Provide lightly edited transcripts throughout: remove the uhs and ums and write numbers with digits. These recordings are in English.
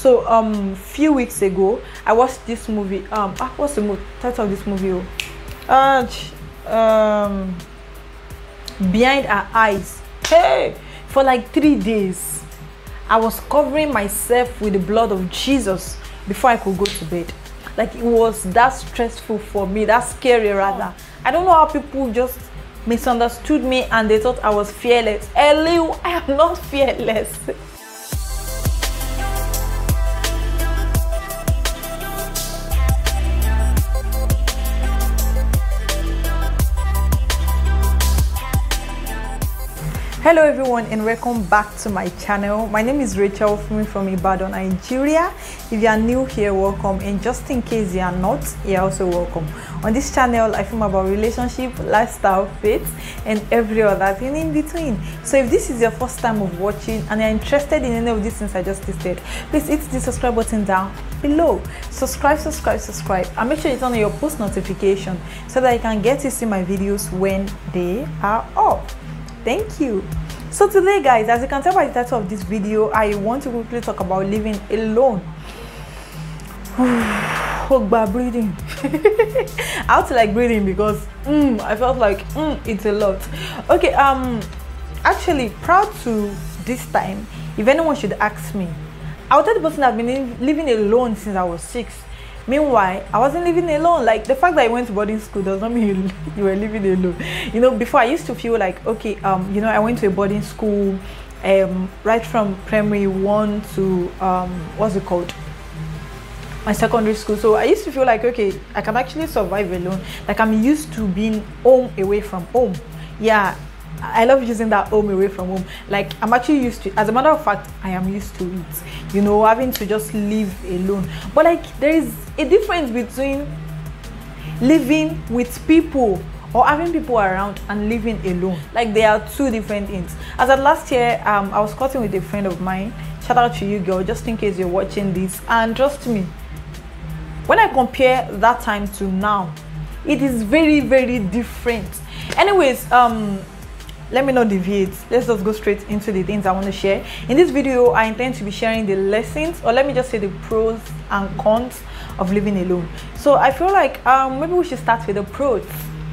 So few weeks ago I watched this movie. What's the title of this movie? Behind Our Eyes. Hey, for like 3 days I was covering myself with the blood of Jesus before I could go to bed. Like, it was that stressful for me, that scary rather. I don't know how people just misunderstood me and they thought I was fearless. Hello, I am not fearless. Hello everyone and welcome back to my channel. My name is Racheal from Ibadan, Nigeria. If you are new here, welcome, and just in case you are not, you're also welcome. On this channel I film about relationship, lifestyle, faith, and every other thing in between. So if this is your first time of watching and you're interested in any of these things I just listed, please hit the subscribe button down below. Subscribe, and make sure you turn on your post notification so that you can get to see my videos when they are up. Thank you. So today, guys, as you can tell by the title of this video, I want to quickly talk about living alone. Breathing. I have to like breathing because I felt like it's a lot. Okay, actually proud to this time, if anyone should ask me, I would tell the person I've been living alone since I was 6. Meanwhile, I wasn't living alone. Like, the fact that I went to boarding school does not mean you were living alone. You know, before I used to feel like, okay, you know, I went to a boarding school right from primary 1 to what's it called, my secondary school. So I used to feel like, okay, I can actually survive alone. Like, I'm used to being home away from home. Yeah, I love using that home away from home. Like, I'm actually used to it. As a matter of fact, I am used to it, you know, having to just live alone. But like, there is a difference between living with people or having people around and living alone. Like, there are two different things. As of last year, I was cutting with a friend of mine. Shout out to you, girl, just in case you're watching this. And trust me, when I compare that time to now, it is very, very different. Anyways, let me not deviate. Let's just go straight into the things I want to share. In this video, I intend to be sharing the lessons, or let me just say the pros and cons of living alone. So I feel like maybe we should start with the pros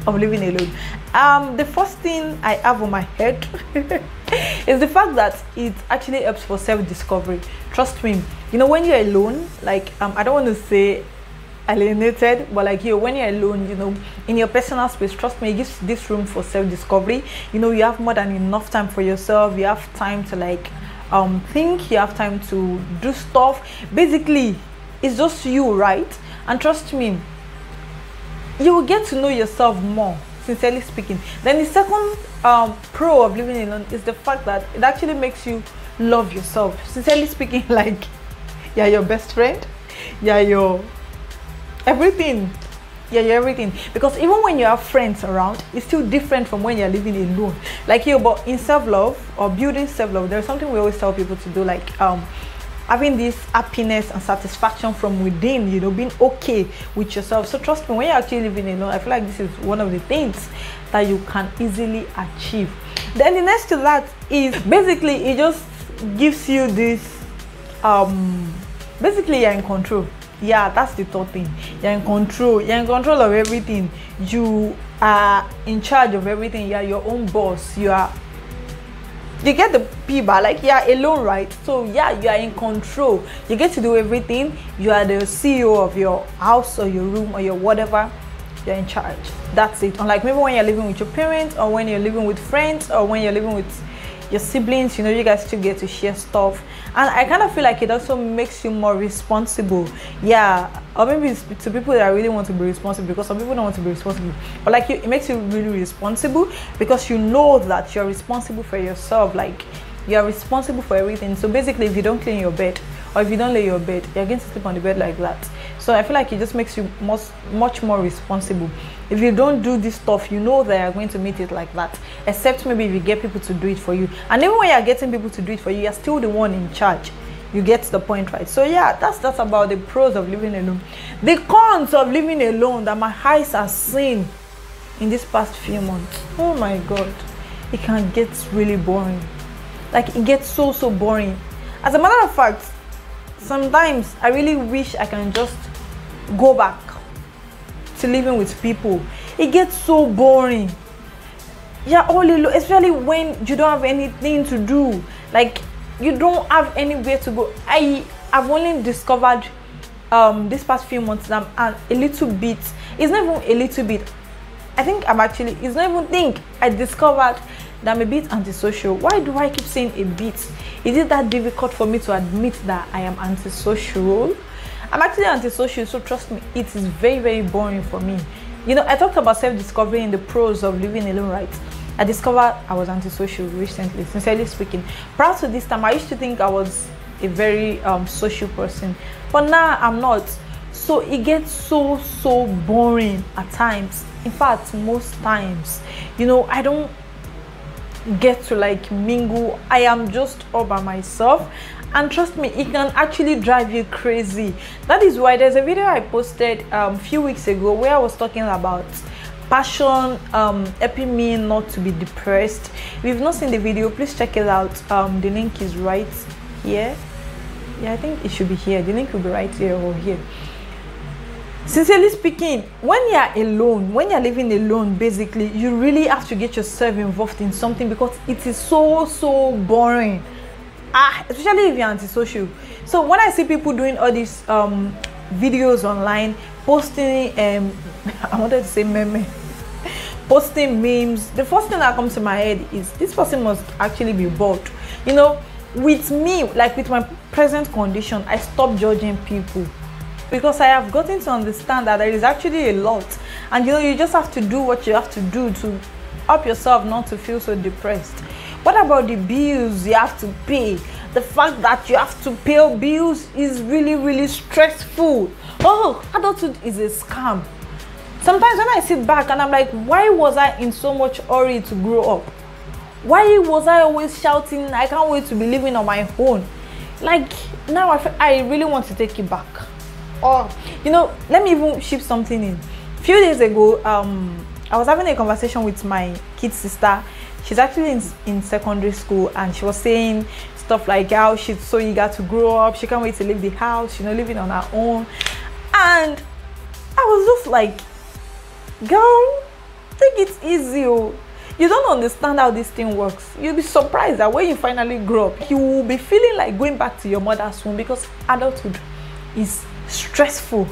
of living alone. The first thing I have on my head is the fact that it actually helps for self-discovery. Trust me, you know, when you're alone, like I don't want to say alienated, but like, you know, when you're alone, you know, in your personal space, trust me, it gives this room for self-discovery. You know, you have more than enough time for yourself. You have time to like think, you have time to do stuff. Basically, it's just you, right? And trust me, you will get to know yourself more, sincerely speaking. Then the second pro of living alone is the fact that it actually makes you love yourself, sincerely speaking. Like, you're your best friend, you're your everything. Yeah, you're everything. Because even when you have friends around, it's still different from when you're living alone. Like, you, but in self-love or building self-love, there's something we always tell people to do, like having this happiness and satisfaction from within, you know, being okay with yourself. So trust me, when you're actually living alone, I feel like this is one of the things that you can easily achieve. Then the next to that is basically it just gives you this basically you're in control. Yeah, that's the third thing. You're in control. You're in control of everything. You are in charge of everything. You're your own boss. You get the people, like, you're alone, right? So yeah, you are in control. You get to do everything. You are the CEO of your house or your room or your whatever. You're in charge. That's it. Unlike maybe when you're living with your parents, or when you're living with friends, or when you're living with your siblings, you know, you guys still get to share stuff. And I kind of feel like it also makes you more responsible. Yeah, or maybe it's to people that really want to be responsible, because some people don't want to be responsible, but like, it makes you really responsible because you know that you're responsible for yourself. Like, you're responsible for everything. So basically, if you don't clean your bed, or if you don't lay your bed, you're going to sleep on the bed like that. So I feel like it just makes you much more responsible. If you don't do this stuff, you know that you're going to meet it like that, except maybe if you get people to do it for you. And even when you're getting people to do it for you, you're still the one in charge. You get the point, right? So yeah, that's about the pros of living alone. The cons of living alone that my eyes have seen in this past few months, oh my god, it can get really boring. Like, it gets so boring. As a matter of fact, sometimes I really wish I can just go back to living with people. It gets so boring. Yeah, all alone, especially when you don't have anything to do, like you don't have anywhere to go. I've only discovered this past few months that I'm a little bit, it's not even a little bit, I think I'm actually, it's not even think, I discovered that I'm a bit antisocial. Why do I keep saying a bit? Is it that difficult for me to admit that I am antisocial? I'm actually antisocial, so trust me, it is very, very boring for me. You know, I talked about self-discovery in the pros of living alone, right? I discovered I was antisocial recently, sincerely speaking. Prior to this time, I used to think I was a very social person, but now I'm not. So it gets so boring at times. In fact, most times, you know, I don't get to like mingle. I am just all by myself, and trust me, it can actually drive you crazy. That is why there's a video I posted a few weeks ago where I was talking about passion helping me not to be depressed. If you've not seen the video, please check it out. The link is right here. Yeah, I think it should be here. The link will be right here or here. Sincerely speaking, when you're alone, when you're living alone, basically you really have to get yourself involved in something, because it is so boring, especially if you're antisocial. So when I see people doing all these videos online, posting I wanted to say meme, posting memes, the first thing that comes to my head is this person must actually be bored. You know, with me, like with my present condition, I stop judging people, because I have gotten to understand that there is actually a lot, and you know, you just have to do what you have to do to help yourself not to feel so depressed. What about the bills you have to pay? The fact that you have to pay bills is really stressful. Oh, adulthood is a scam. Sometimes when I sit back and I'm like, why was I in so much hurry to grow up? Why was I always shouting, I can't wait to be living on my own? Like, now I really want to take it back. Oh, you know, let me even shift something in. A few days ago, I was having a conversation with my kid sister. She's actually in secondary school, and she was saying stuff like how she's so eager to grow up. She can't wait to leave the house, you know, living on her own. And I was just like, girl, take it easy. You don't understand how this thing works. You'll be surprised that when you finally grow up, you will be feeling like going back to your mother's womb, because adulthood is stressful.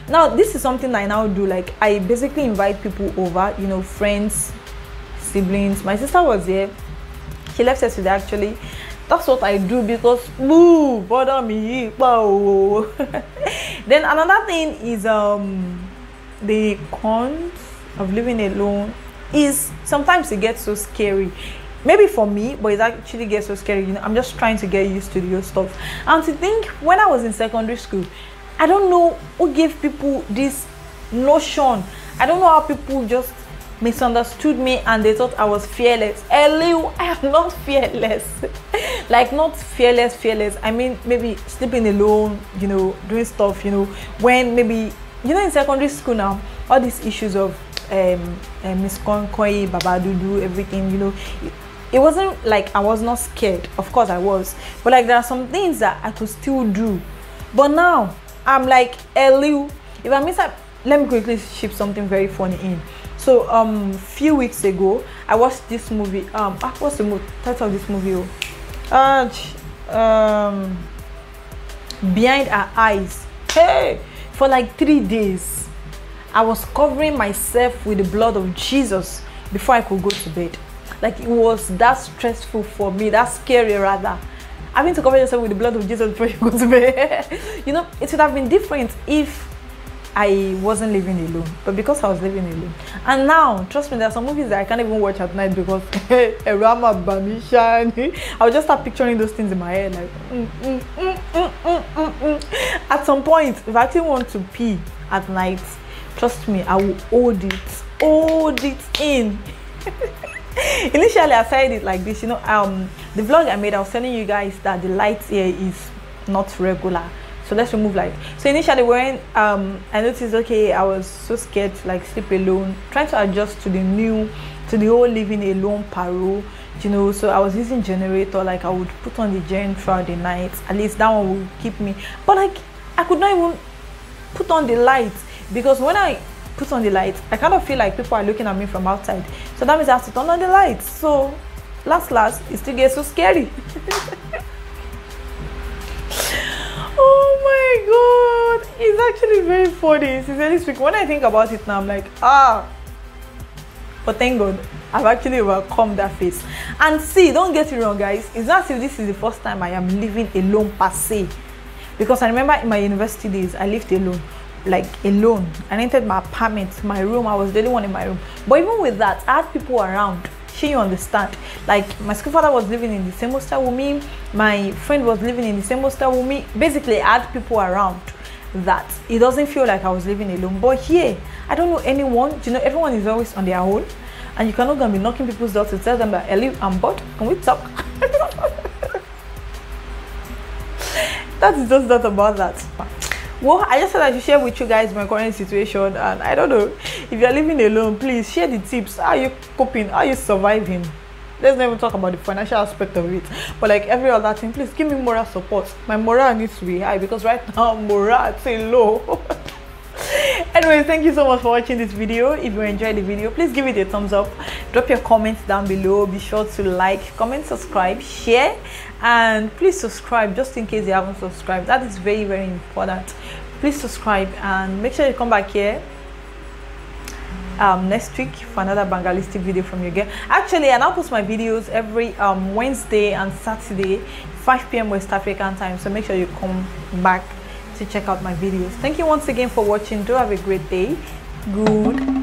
Now, this is something I now do. Like, I basically invite people over, you know, friends, siblings. My sister was here. She left yesterday, actually. That's what I do, because boo, bother me. Wow. Then another thing is the cons of living alone is sometimes it gets so scary. Maybe for me, but it actually gets so scary. You know, I'm just trying to get used to the stuff. And to think, when I was in secondary school, I don't know who gave people this notion. I don't know how people just misunderstood me and they thought I was fearless. Hello, I am not fearless. Like, not fearless. I mean, maybe sleeping alone, you know, doing stuff, you know, when maybe, you know, in secondary school now, all these issues of Miss Konkoi, Babadudu, everything, you know, it wasn't like I was not scared. Of course I was, but like there are some things that I could still do. But now I'm like, hello, if I miss out, let me quickly ship something very funny in. So few weeks ago I watched this movie. What's the title of this movie? Behind Our Eyes. Hey, for like 3 days I was covering myself with the blood of Jesus before I could go to bed. Like, it was that stressful for me, that scary rather, having to cover yourself with the blood of Jesus before you go to bed. You know, it would have been different if I wasn't living alone, but because I was living alone. And now, trust me, there are some movies that I can't even watch at night because I'll just start picturing those things in my head, like At some point, if I actually want to pee at night, trust me, I will hold it in. Initially I said it like this, you know, the vlog I made, I was telling you guys that the light here is not regular, so let's remove light. So initially when I noticed, okay, I was so scared to like sleep alone, trying to adjust to the whole living alone parole, you know, so I was using generator. Like, I would put on the gen throughout the night. At least that one would keep me. But like, I could not even put on the lights, because when I put on the lights, I kind of feel like people are looking at me from outside. So that means I have to turn on the lights. So last it still gets so scary. Oh my god, it's actually very funny. Sincerely speaking, when I think about it now, I'm like, but thank God I've actually overcome that phase. And see, don't get it wrong, guys, it's not as if this is the first time I am living alone per se, because I remember in my university days I lived alone. Like, alone. I entered my apartment, my room. I was the only one in my room. But even with that, I had people around. You understand? Like, my school father was living in the same hostel with me, my friend was living in the same hostel with me. Basically, I had people around that it doesn't feel like I was living alone. But here, I don't know anyone. You know, everyone is always on their own, and you cannot gonna be knocking people's doors to tell them that, Ellie, I'm bored, can we talk? That is just not about that. Well, I just said I should share with you guys my current situation, and I don't know, if you're living alone, please share the tips. How are you coping? How are you surviving? Let's not even talk about the financial aspect of it, but like every other thing, please give me moral support. My morale needs to be high, because right now morale is low. Anyways, thank you so much for watching this video. If you enjoyed the video, please give it a thumbs up, drop your comments down below, be sure to like, comment, subscribe, share, and please subscribe just in case you haven't subscribed. That is very, very important. Please subscribe, and make sure you come back here next week for another Bangalistic video from your girl. Actually, I now post my videos every Wednesday and Saturday, 5 p.m. West African time, so make sure you come back to check out my videos. Thank you once again for watching. Do have a great day. Good